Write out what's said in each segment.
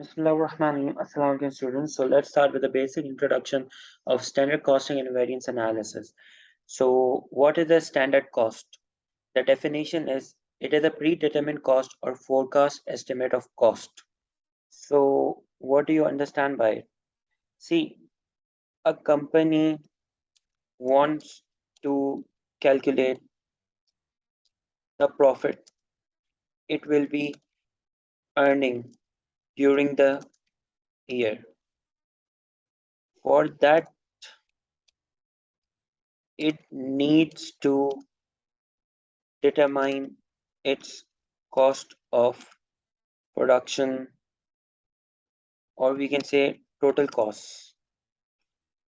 Bismillahirrahmanirrahim. Assalamu alaikum students. So let's start with a basic introduction of standard costing and variance analysis. So what is a standard cost? The definition is it is a predetermined cost or forecast estimate of cost. So what do you understand by it? See, a company wants to calculate the profit it will be earning during the year. For that, it needs to determine its cost of production, or we can say total costs,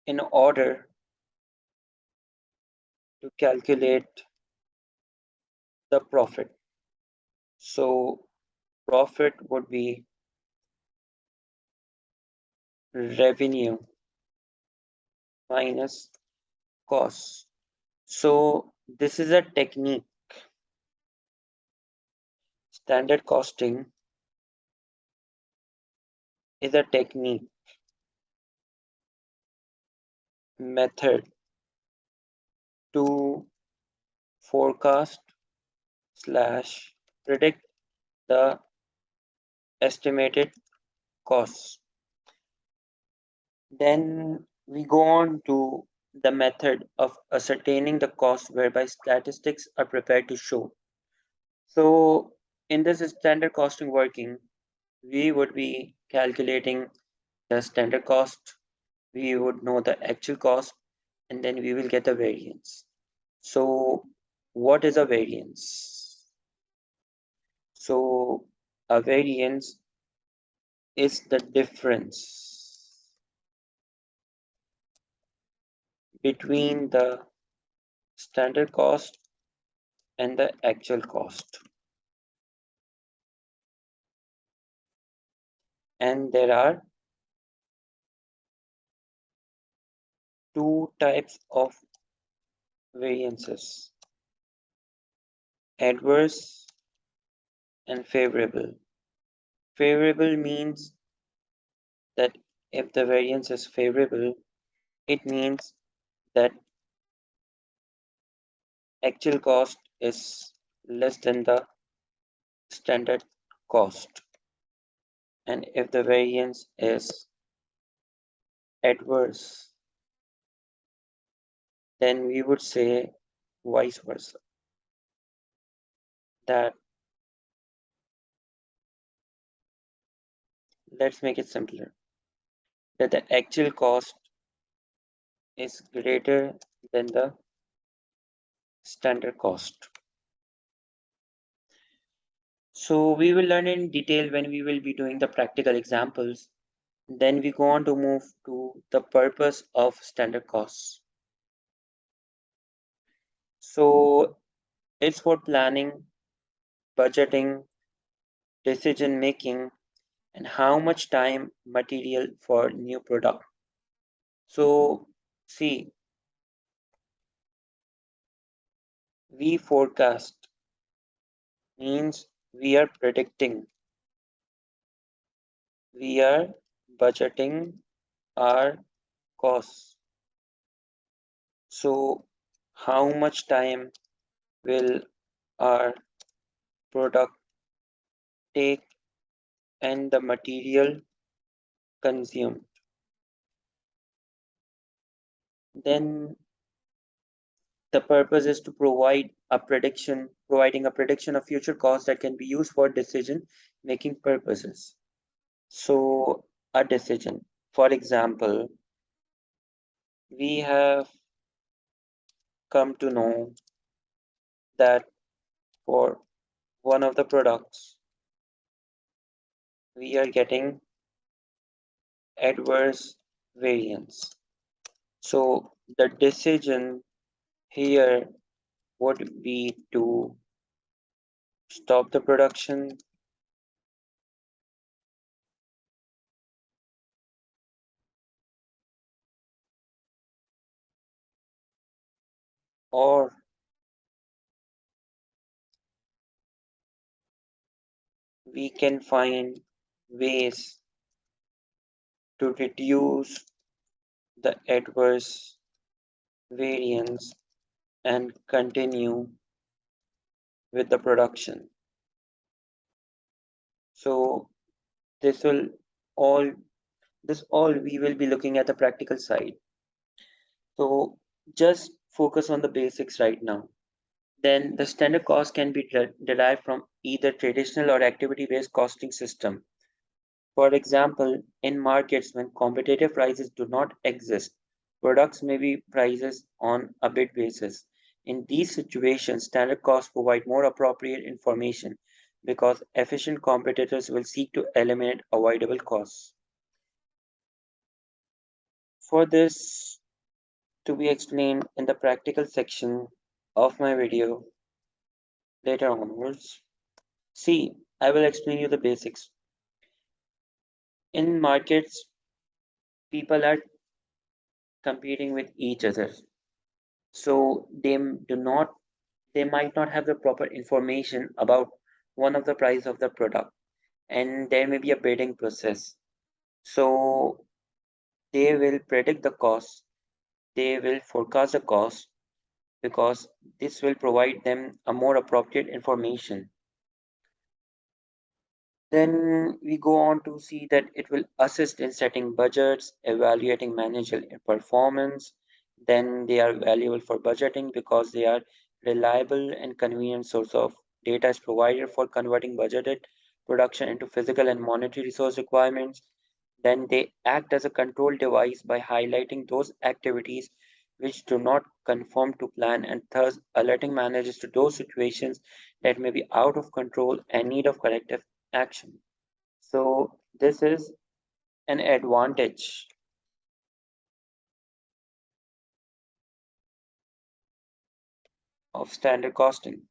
in order to calculate the profit. So profit would be revenue minus costs. So this is a technique. Standard costing is a technique method to forecast slash predict the estimated costs. Then we go on to the method of ascertaining the cost whereby statistics are prepared to show. So in this standard costing working, we would be calculating the standard cost, we would know the actual cost, and then we will get the variance. So what is a variance? So a variance is the difference between the standard cost and the actual cost. And there are two types of variances: adverse and favorable. Favorable means that if the variance is favorable, it means that actual cost is less than the standard cost. And if the variance is adverse, then we would say vice versa, that let's make it simpler, that the actual cost is greater than the standard cost. So we will learn in detail when we will be doing the practical examples. Then we go on to move to the purpose of standard costs. So it's for planning, budgeting, decision making, and how much time material for new product. So see, we forecast means we are predicting, we are budgeting our costs. So how much time will our product take and the material consumed? Then the purpose is to providing a prediction of future costs that can be used for decision making purposes. So a decision, for example, we have come to know that for one of the products, we are getting adverse variance. So the decision here would be to stop the production or we can find ways. to reduce the adverse variance and continue with the production. So this will all this all we will be looking at the practical side. So just focus on the basics right now. Then the standard cost can be derived from either traditional or activity-based costing system. For example, in markets when competitive prices do not exist, products may be prices on a bid basis. In these situations, standard costs provide more appropriate information because efficient competitors will seek to eliminate avoidable costs. For this to be explained in the practical section of my video later onwards. See, I will explain you the basics. In markets, people are competing with each other. So they might not have the proper information about one of the price of the product, and there may be a bidding process. So they will predict the cost, they will forecast the cost because this will provide them a more appropriate information. Then we go on to see that it will assist in setting budgets, evaluating managerial performance. Then they are valuable for budgeting because they are reliable and convenient source of data is provided for converting budgeted production into physical and monetary resource requirements. Then they act as a control device by highlighting those activities which do not conform to plan and thus alerting managers to those situations that may be out of control and need of corrective action. So this is an advantage of standard costing.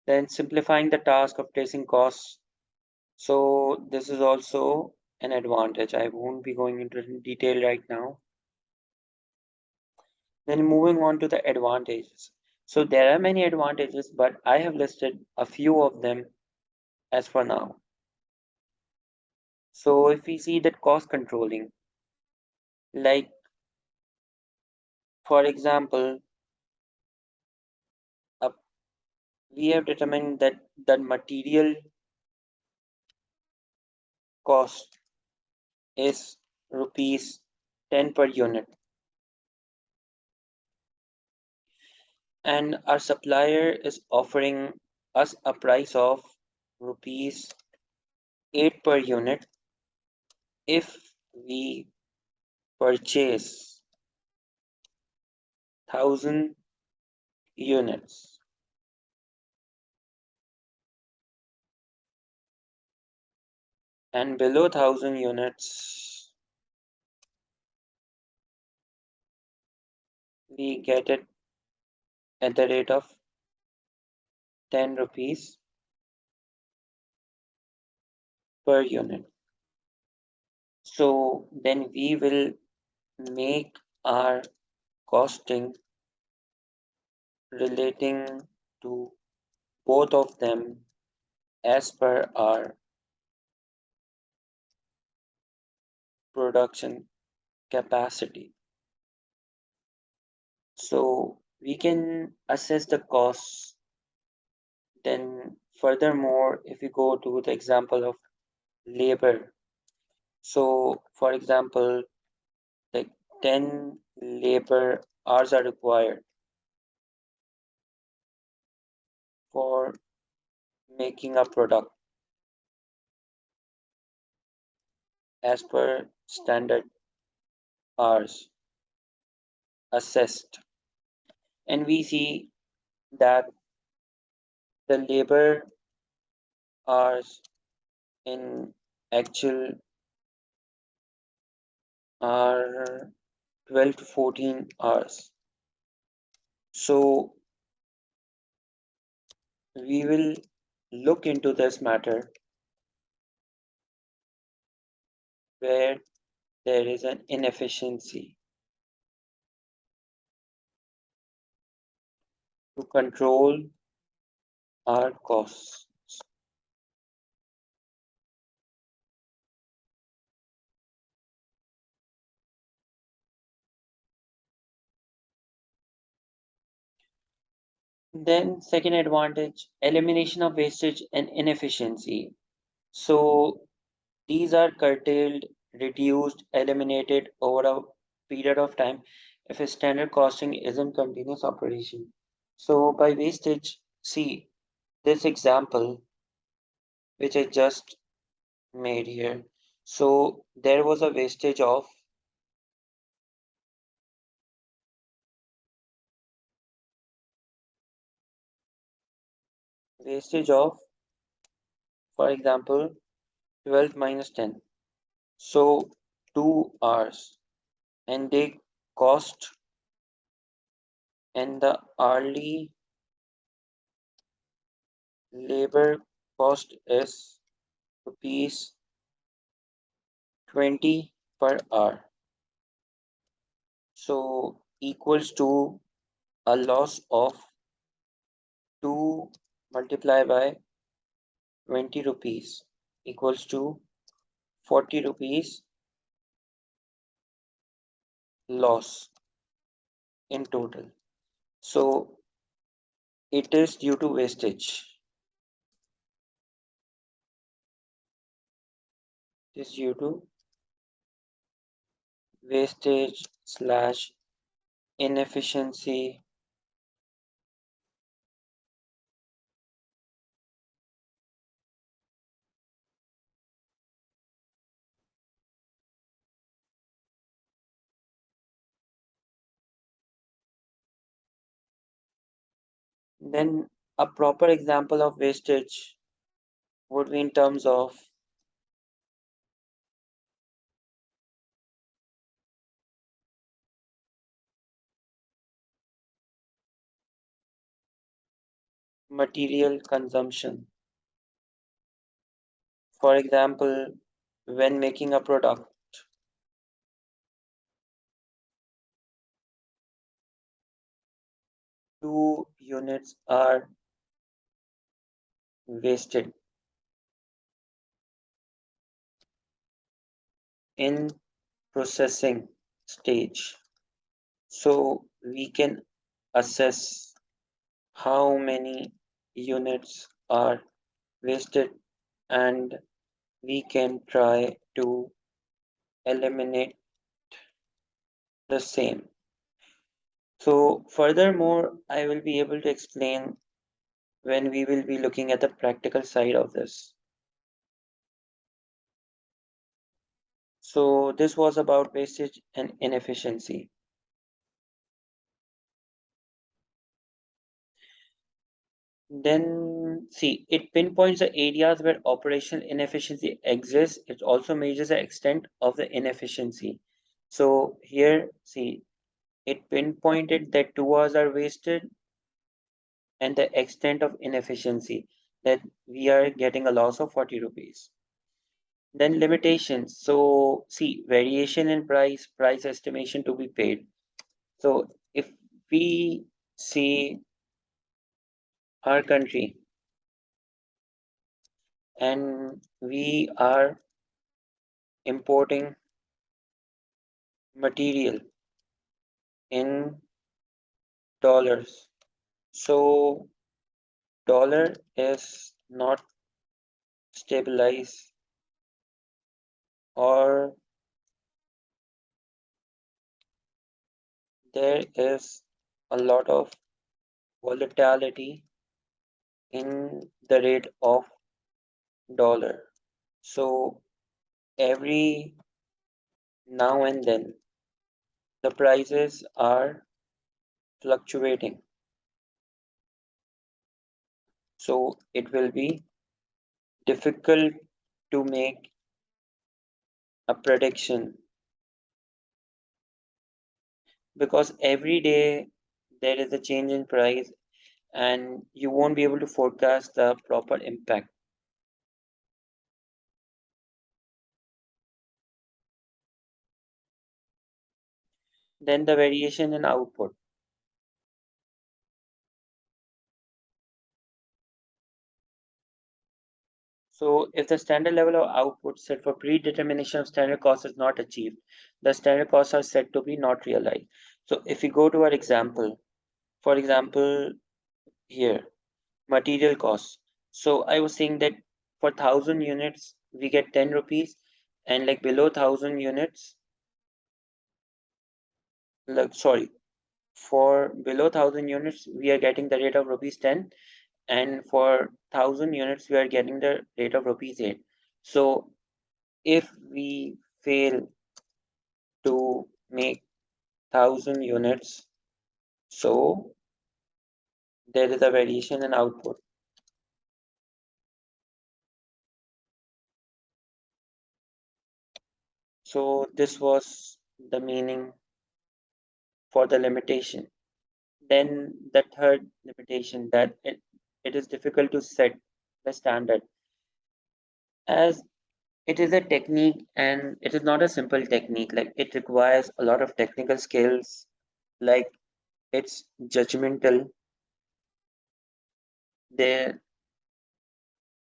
Then simplifying the task of tracing costs. So this is also an advantage. I won't be going into detail right now. Then moving on to the advantages. So there are many advantages, but I have listed a few of them as for now. So if we see that cost controlling, like for example, uh, we have determined that the material cost is rupees 10 per unit, and our supplier is offering us a price of rupees 8 per unit if we purchase 1000 units, and below 1000 units we get it at the rate of 10 rupees per unit. So then we will make our costing relating to both of them as per our production capacity. So we can assess the costs. Then furthermore, if we go to the example of labor, so for example, like 10 labor hours are required for making a product as per standard hours assessed. And we see that the labor hours in actual are 12 to 14 hours. So we will look into this matter where there is an inefficiency to control our costs. Then second advantage, elimination of wastage and inefficiency. So these are curtailed, reduced, eliminated over a period of time if a standard costing isn't continuous operation. So by wastage, see this example which I just made here. So there was a wastage of, for example, 12 minus 10. So 2 hours, and they cost, and the hourly labor cost is rupees 20 per hour. So equals to a loss of 2 multiplied by 20 rupees equals to 40 rupees loss in total. So it is due to wastage. It is due to wastage slash inefficiency. Then a proper example of wastage would be in terms of material consumption. For example, when making a product, 2 units are wasted in processing stage. So we can assess how many units are wasted, and we can try to eliminate the same. So furthermore, I will be able to explain when we will be looking at the practical side of this. So this was about wastage and inefficiency. Then see, it pinpoints the areas where operational inefficiency exists. It also measures the extent of the inefficiency. So here, see, it pinpointed that 2 hours are wasted and the extent of inefficiency, that we are getting a loss of 40 rupees. Then limitations. So see, variation in price estimation to be paid. So if we see our country and we are importing material in dollars, so dollar is not stabilized, or there is a lot of volatility in the rate of dollar. So every now and then the prices are fluctuating. So it will be difficult to make a prediction, because every day there is a change in price and you won't be able to forecast the proper impact. Then the variation in output. So if the standard level of output set for predetermination of standard cost is not achieved, the standard costs are said to be not realized. So if we go to our example, for example, here, material costs. So I was saying that for 1,000 units, we get 10 rupees, and like below 1,000 units, like sorry, for below 1,000 units, we are getting the rate of rupees 10, and for 1,000 units, we are getting the rate of rupees 8. So if we fail to make 1,000 units, so there is a variation in output. So this was the meaning for the limitation. Then the third limitation, that it is difficult to set the standard, as it is a technique and it is not a simple technique. Like it requires a lot of technical skills, like it's judgmental. There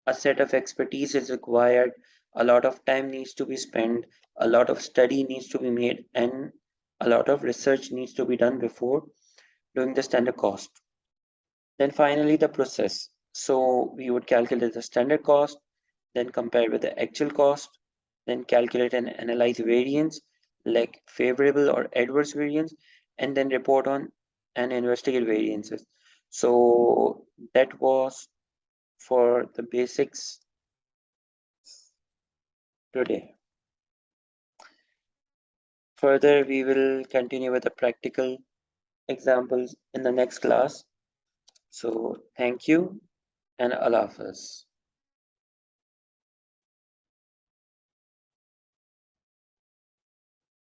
a set of expertise is required, a lot of time needs to be spent, a lot of study needs to be made, and a lot of research needs to be done before doing the standard cost. Then finally the process. So we would calculate the standard cost, then compare with the actual cost, then calculate and analyze variance, like favorable or adverse variance, and then report on and investigate variances. So that was for the basics today. Further, we will continue with the practical examples in the next class. So thank you and Allah Hafiz.